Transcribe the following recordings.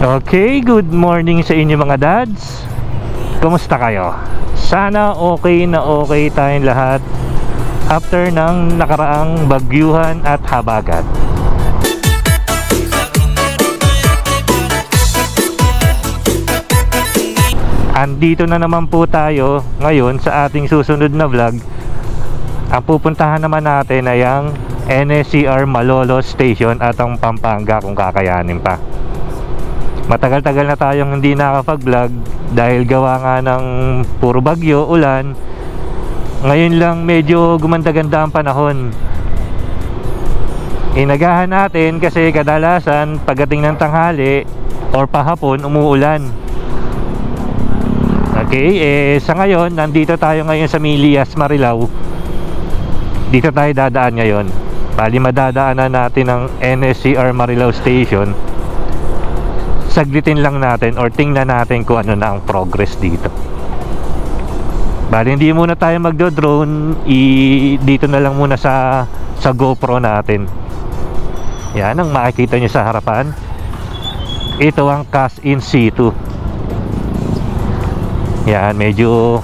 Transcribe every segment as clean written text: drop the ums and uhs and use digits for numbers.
Okay, good morning sa inyo mga dads. Kumusta kayo? Sana okay na okay tayong lahat after ng nakaraang bagyuhan at habagat. Andito na naman po tayo ngayon sa ating susunod na vlog. Ang pupuntahan naman natin ay ang NSCR Malolos Station at ang Pampanga kung kakayanin pa. Matagal-tagal na tayong hindi nakapag-vlog dahil gawa nga ng puro bagyo, ulan. Ngayon lang medyo gumanda-ganda ang panahon. Inagahan natin kasi kadalasan pagdating ng tanghali or pahapon umuulan. Okay, sa ngayon nandito tayo ngayon sa Milias, Marilao. Dito tayo dadaan ngayon. Bali madadaanan natin ang NSCR Marilao Station. Saglitin lang natin or tingnan natin kung ano na ang progress dito. Bali hindi muna tayo magdo-drone, dito na lang muna sa GoPro natin. Yan ang makikita nyo sa harapan. Ito ang cast in situ. Yan, medyo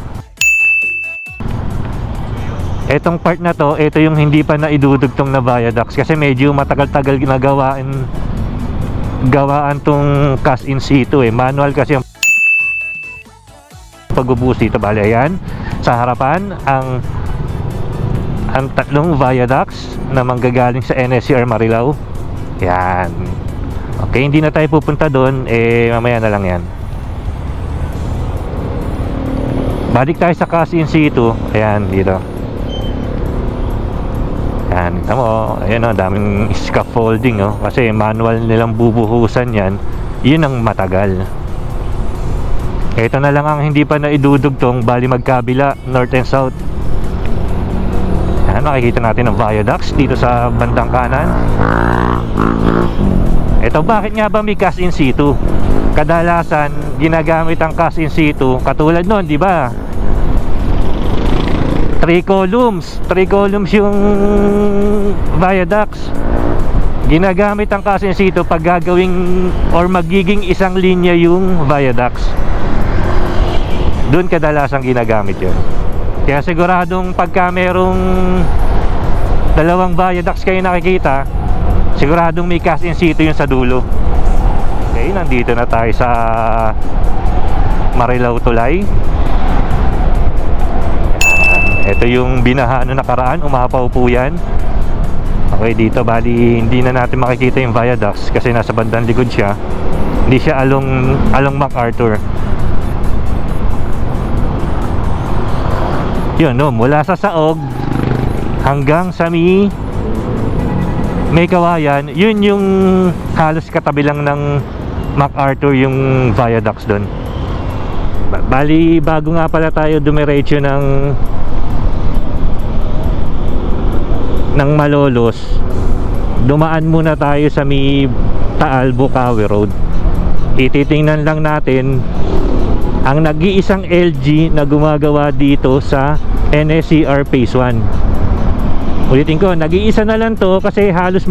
etong part na to, ito yung hindi pa naidudugtong na viaducts kasi medyo matagal-tagal gawaan tong cast in situ manual kasi ang pagbubuhos dito. Bali ayan sa harapan ang tatlong viaducts na manggagaling sa NSCR Marilao. Yan, okay, hindi na tayo pupunta doon, mamaya na lang yan. Balik tayo sa cast in situ. Ayan dito. Yan, kita mo, ayan o, daming scaffolding kasi manual nilang bubuhusan yan. Yun ang matagal. Ito na lang ang hindi pa naidudugtong, bali magkabila, north and south. Yan, makikita natin ang viaducts dito sa bandang kanan. Ito, bakit nga ba may cast in situ? Kadalasan, ginagamit ang cast in situ, katulad nun, di ba? 3 columns yung viaducts. Ginagamit ang cast in situ pag gagawing or magiging isang linya yung viaducts. Doon kadalasang ginagamit yun. Kaya siguradong pagka merong dalawang viaducts kayo nakikita, siguradong may cast in situ yun sa dulo. Okay, nandito na tayo sa Marilao Tulay. Ito yung binaha no nakaraan, umapaw po yan. Okay, dito bali hindi na natin makikita yung viaducts kasi nasa bandang likod siya. Hindi siya along MacArthur. Yun no, mula sa Saog hanggang sa may Kawayan, yun yung halos katabi lang ng MacArthur yung viaducts doon. Bali bago nga pala tayo dumiretso ng Malolos, dumaan muna tayo sa may Taal Bukawi Road. Ititingnan lang natin ang nag-iisang LG na gumagawa dito sa NSCR Phase 1. Ulitin ko, nag-iisa na lang to kasi halos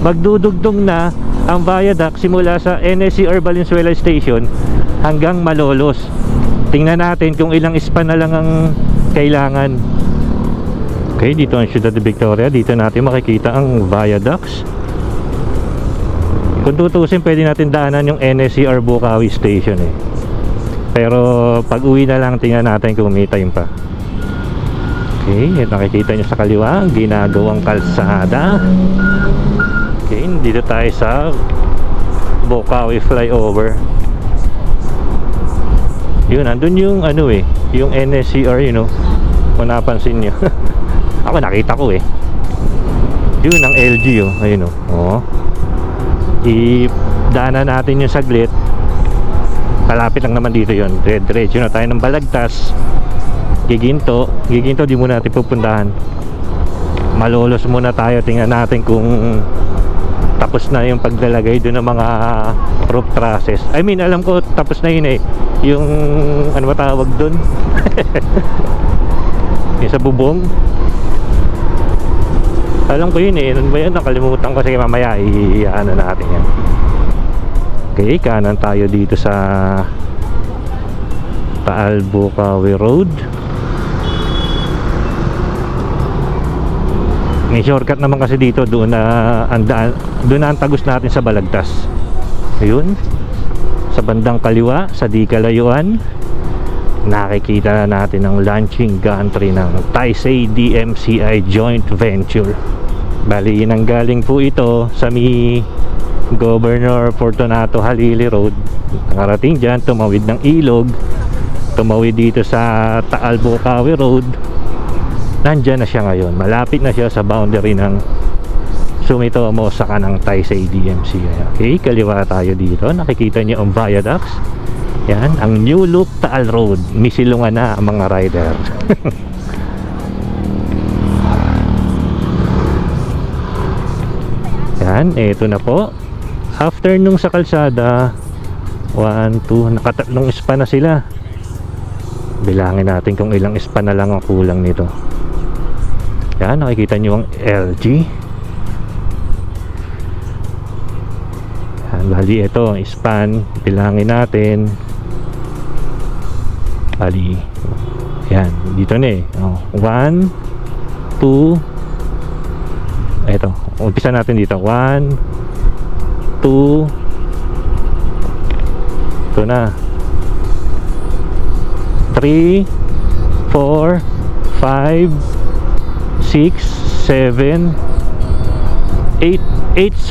magdudugtong na ang viaduct simula sa NSCR Valenzuela Station hanggang Malolos. Tingnan natin kung ilang span na lang ang kailangan. Okay, dito ang Ciudad de Victoria. Dito natin makikita ang viaducts. Kung tutusin, pwede natin daanan yung NSCR Bukawi Station pero pag uwi na lang, tingnan natin kung may time pa. Okay, nakikita nyo sa kaliwa ginagawang kalsada. Okay, dito tayo sa Bukawi flyover. Yun, andun yung yung NSCR, kung napansin nyo. Ako nakita ko yun ang LG ayun idaanan natin yung saglit. Malapit lang naman dito yun. Diretso na tayo ng Balagtas, Giginto di muna natin pupuntahan. Malolos muna tayo, tingnan natin kung tapos na yung paglalagay doon ng mga roof trusses. I mean, alam ko tapos na yun yung ano ba tawag doon? Yung sa bubong. Alam ko yun eh. Ano ba yun? Nakalimutan ko. Sige, mamaya ano natin yan. Okay, kanan tayo dito sa Taal Bukawi Road. May shortcut naman kasi dito. Doon na ang tagos natin sa Balagtas. Ayun, sa bandang kaliwa, sa di kalayuan, nakikita na natin ang launching gantry ng Taisei DMCI Joint Venture. Bali, nanggaling po ito sa Governor Fortunato Halili Road. Nakarating dyan, tumawid ng ilog, tumawid dito sa Taal Bukawi Road. Nandyan na siya ngayon. Malapit na siya sa boundary ng Sumitomo sa kanang Taisei DMCI. Okay, kaliwa tayo dito. Nakikita niyo ang viaducts. Yan, ang New Loop Taal Road. Misilungan na ang mga rider. Yan, eto na po. After nung sa kalsada, 1, 2, nakatatlong span na sila. Bilangin natin kung ilang span na lang ang kulang nito. Yan, nakikita nyo ang LG. Yan, bali ito ang span. Bilangin natin. Bali, yan, dito na eh. 1, 2, eto, umpisa natin dito. 1, 2, ito na, 3, 4, 5, 6, 7, 8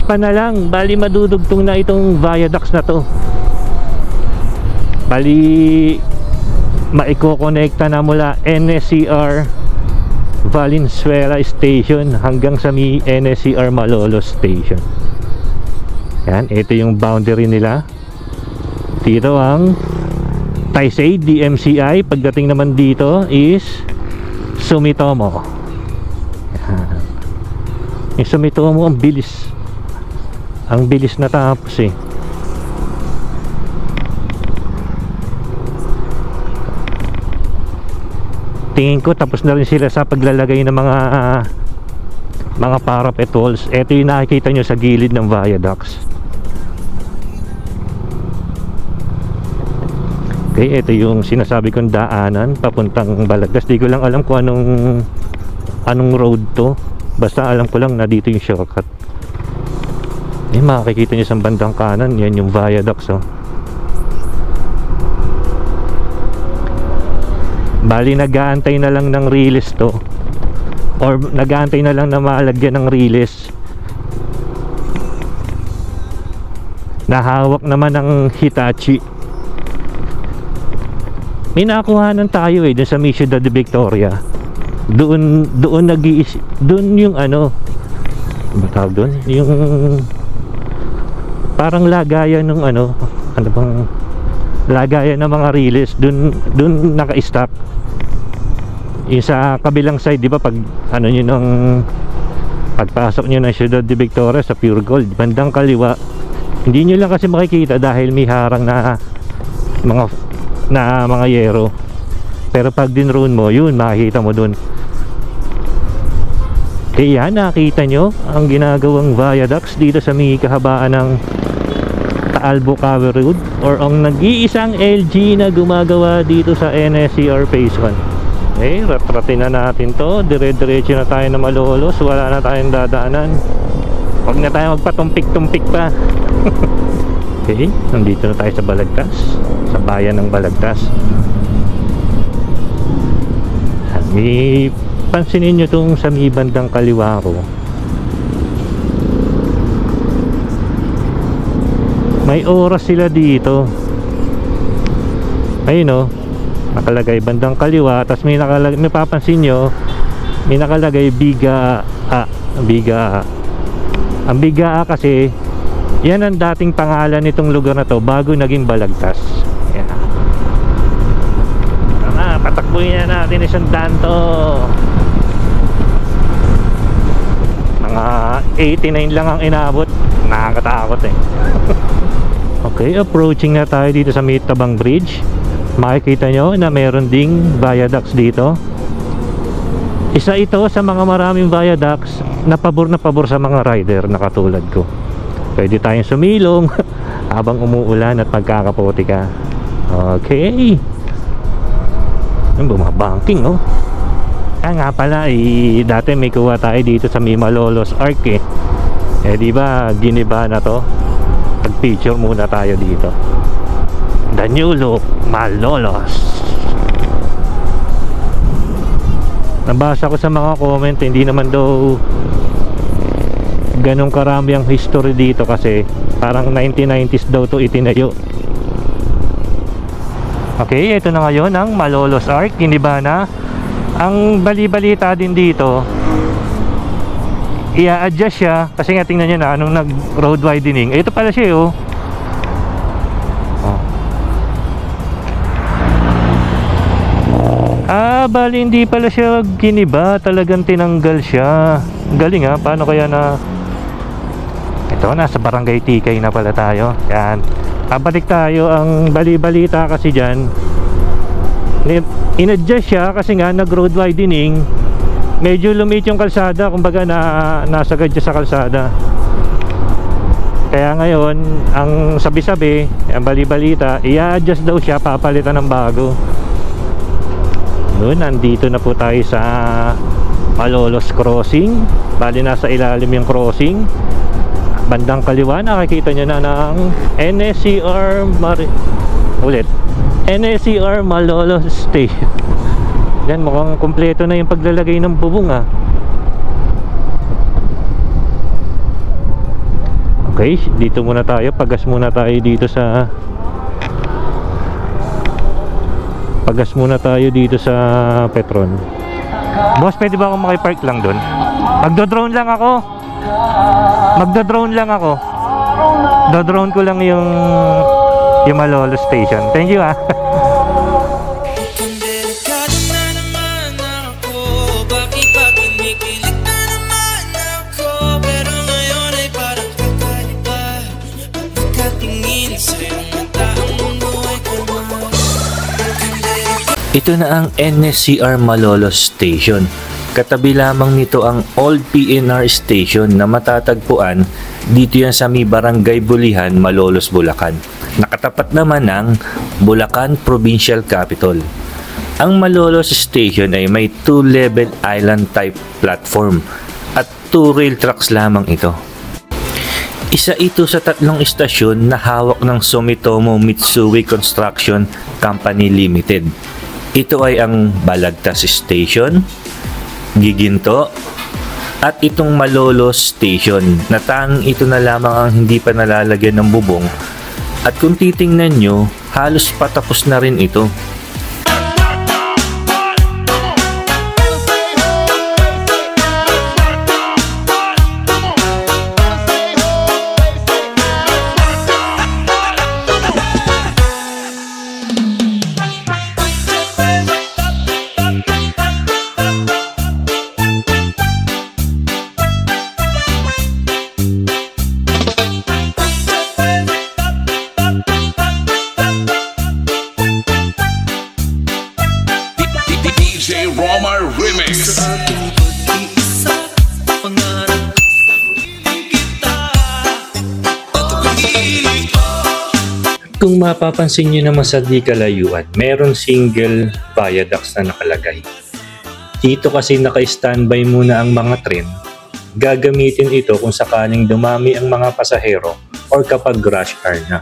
pa na lang. Bali madudugtong na itong viaducts na to. Bali maiko-connecta na mula NSCR Valenzuela Station hanggang sa NSCR Malolos Station. Yan, ito yung boundary nila. Dito ang Taisei DMCI. Pagdating naman dito is Sumitomo. Yan. Yung Sumitomo ang bilis. Ang bilis na tapos eh. Tingin ko tapos na rin sila sa paglalagay ng mga parapet walls. Ito yung nakikita nyo sa gilid ng viaducts. Okay, ito yung sinasabi kong daanan papuntang Balagtas. Di ko lang alam kung anong road to. Basta alam ko lang na dito yung shortcut. Makikita nyo sa bandang kanan, yan yung viaducts oh. Bali nag-aantay na lang ng release to, or nag-aantay na lang na malagyan ng release. Nahawak naman ng Hitachi. May nakuhanan tayo eh dun sa Ciudad de Victoria. Doon yung ano ba tawag doon? Yung parang lagayan ng ano bang lagayan ng mga release. Doon naka-stop. Yung sa kabilang side, di ba, pag ano nyo ng pagpasok nyo ng Ciudad de Victoria sa Pure Gold, bandang kaliwa, hindi nyo lang kasi makikita dahil may harang na mga yero. Pero pag dinroon mo, yun, makikita mo dun. Kaya nakita nyo ang ginagawang viaducts dito sa may kahabaan ng Taal Bukawi Road, or ang nag-iisang LG na gumagawa dito sa NSCR Phase 1. Okay, ratratin na natin to. Dire-diretso na tayo na Malolos. Wala na tayong dadaanan. Huwag na tayo magpatumpik-tumpik pa. Okay, nandito na tayo sa Balagtas, sa bayan ng Balagtas. May pansinin nyo itong sa may bandang kaliwa ko. May oras sila dito. Ayun o, nakalagay bandang kaliwa. Tapos may nakalagay, may papansin nyo, may nakalagay Biga A. Biga A. Ang Biga A kasi yan ang dating pangalan nitong lugar na to bago naging Balagtas. Yan. Patakbuhin na natin isang danto. Mga 89 lang ang inabot. Nakakatakot eh. Okay, approaching na tayo dito sa Tabang Bridge. Makikita nyo na meron ding viaducts dito. Isa ito sa mga maraming viaducts na pabor sa mga rider na katulad ko. Pwede tayong sumilong habang umuulan at pagkakapote ka. Okay. Bumabangking, oh. Nga pala, dati may kuha tayo dito sa Malolos Arc eh. Di ba giniba na to? Pag-picture muna tayo dito. The new look, Malolos. Nabasa ko sa mga comment, hindi naman daw ganong karami ang history dito kasi parang 1990s daw to itinayo. Okay, ito na ngayon ang Malolos Arc, giniba na. Ang bali-balita din dito, i-adjust siya kasi nga tingnan nyo na anong nag-road widening. Ito pala siya, oh. Bali hindi pala siya giniba, talagang tinanggal siya. Galing ha, paano kaya na... Ito, nasa Barangay Tikay na pala tayo. Yan, babalik tayo. Ang bali-balita kasi dyan, in-adjust siya kasi nga nag-road widening. Medyo lumit yung kalsada, kumbaga nasagad siya sa kalsada. Kaya ngayon, ang sabi-sabi, ang bali-balita, i-adjust daw siya, papalitan ng bago. Noon, nandito na po tayo sa Malolos Crossing. Bali nasa ilalim yung crossing. Bandang kaliwa, nakikita nyo na ng NSCR NSCR Malolos Station. Yan, mukhang kumpleto na yung paglalagay ng bubong ah. Okay, dito muna tayo. Pagas muna tayo dito sa Petron. Boss, pwede ba akong makipark lang doon? Magdo-drone lang ako. Do-drone ko lang yung Malolos Station. Thank you ah. Ito na ang NSCR Malolos Station. Katabi lamang nito ang Old PNR Station na matatagpuan dito yan sa may Barangay Bulihan, Malolos, Bulacan. Nakatapat naman ng Bulacan Provincial Capital. Ang Malolos Station ay may 2-level island type platform at 2 rail tracks lamang ito. Isa ito sa 3 istasyon na hawak ng Sumitomo Mitsui Construction Company Limited. Ito ay ang Balagtas Station, Giginto, at itong Malolos Station na tanging ito na lamang ang hindi pa nalalagyan ng bubong. At kung titingnan nyo, halos patapos na rin ito. Kung mapapansin nyo naman sa di kalayuan, meron single viaducts na nakalagay. Dito kasi naka-standby muna ang mga tren. Gagamitin ito kung sakaling dumami ang mga pasahero or kapag rush hour na.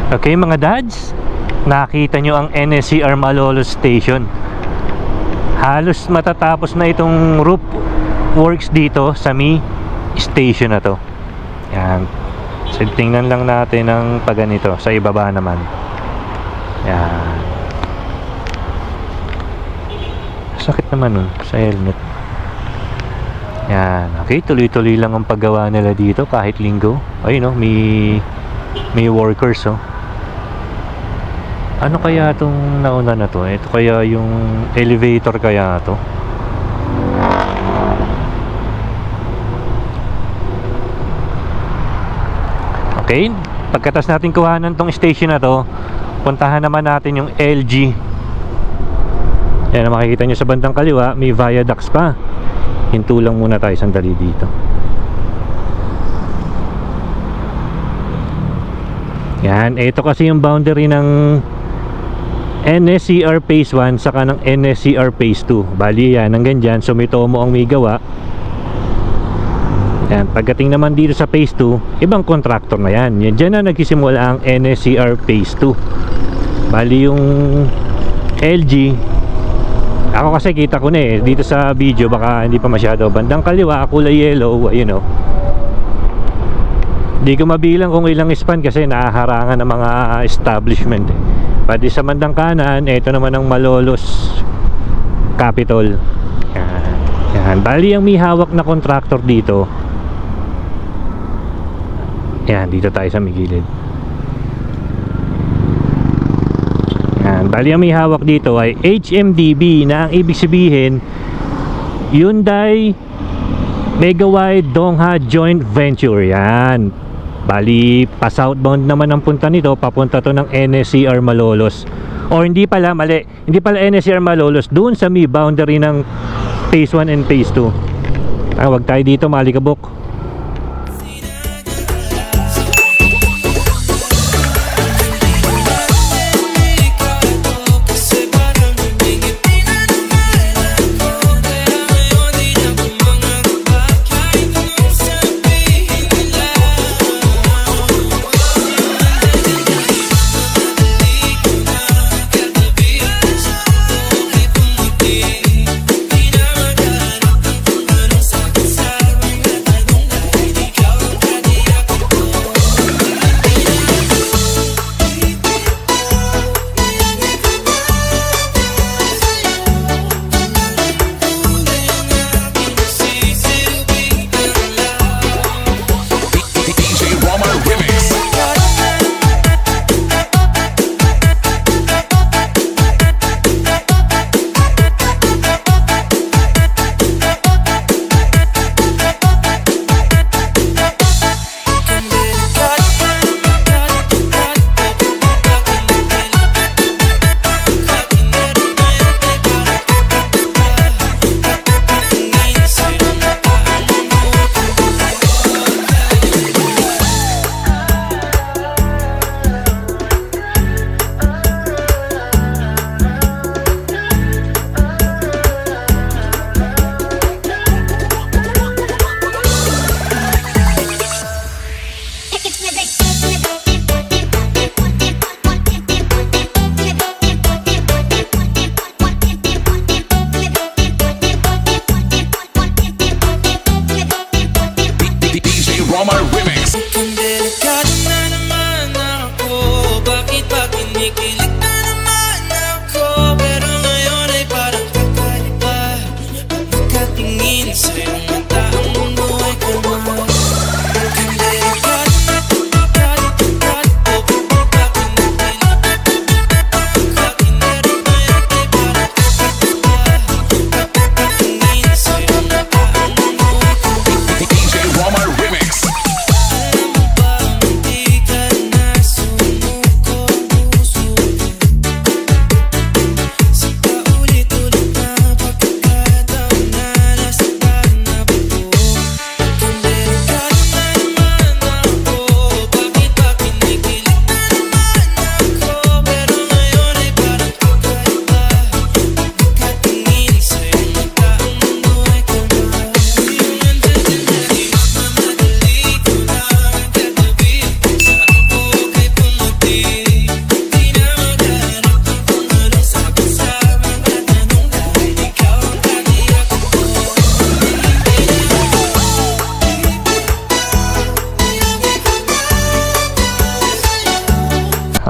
Okay mga dads, nakita nyo ang NSCR Malolos Station. Halos matatapos na itong roof works dito sa mi station na to. Yan. So tingnan lang natin ang paganito sa ibaba naman. Yan. Sakit naman nun sa helmet. Yan. Okay, tuloy-tuloy lang ang paggawa nila dito kahit linggo. Ayun, no, may workers, oh. Ano kaya itong nauna na to? Ito kaya yung elevator kaya to? Okay, pagkatas natin kuhanan tong station na to, puntahan naman natin yung LG. Yan, makikita nyo sa bandang kaliwa, may viaducts pa. Hinto lang muna tayo sandali dito. Yan, ito kasi yung boundary ng NSCR Phase 1 saka ng NSCR Phase 2. Bali yan, hanggang dyan, Sumitomo ang may gawa. Yan, pagdating naman dito sa Phase 2, ibang contractor na yan. Yan, dyan na nagsisimula ang NSCR Phase 2. Bali yung LG, ako kasi kita ko na dito sa video, baka hindi pa masyado. Bandang kaliwa, kulay yellow, ayun, oh. Di ko mabilang kung ilang span kasi nahaharangan ng mga establishment, Pati sa bandang kanan, ito naman ang Malolos Capitol. Yan. Yan. Bali ang may hawak na contractor dito. Yan, dito tayo sa may gilid. Yan. Bali ang may hawak dito ay HMDB, na ang ibig sabihin Hyundai Megawide Dongha Joint Venture. Yan. Bali, pa-southbound naman ang punta nito, papunta to ng NSCR Malolos. O hindi pala, mali. Hindi pala NSCR Malolos, doon sa may boundary ng Phase 1 and Phase 2. Wag tayo dito, malikabok.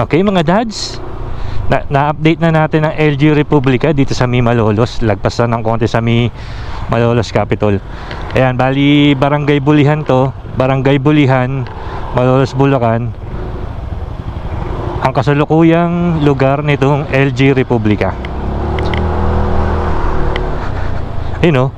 Okay mga dads, na-update na natin ang LG Republica dito sa Mi Malolos. Lagpas na ng konti sa Mi Malolos Capitol. Ayan, bali Barangay Bulihan to, Barangay Bulihan, Malolos, Bulacan. Ang kasalukuyang lugar nitong LG Republica. Ayun,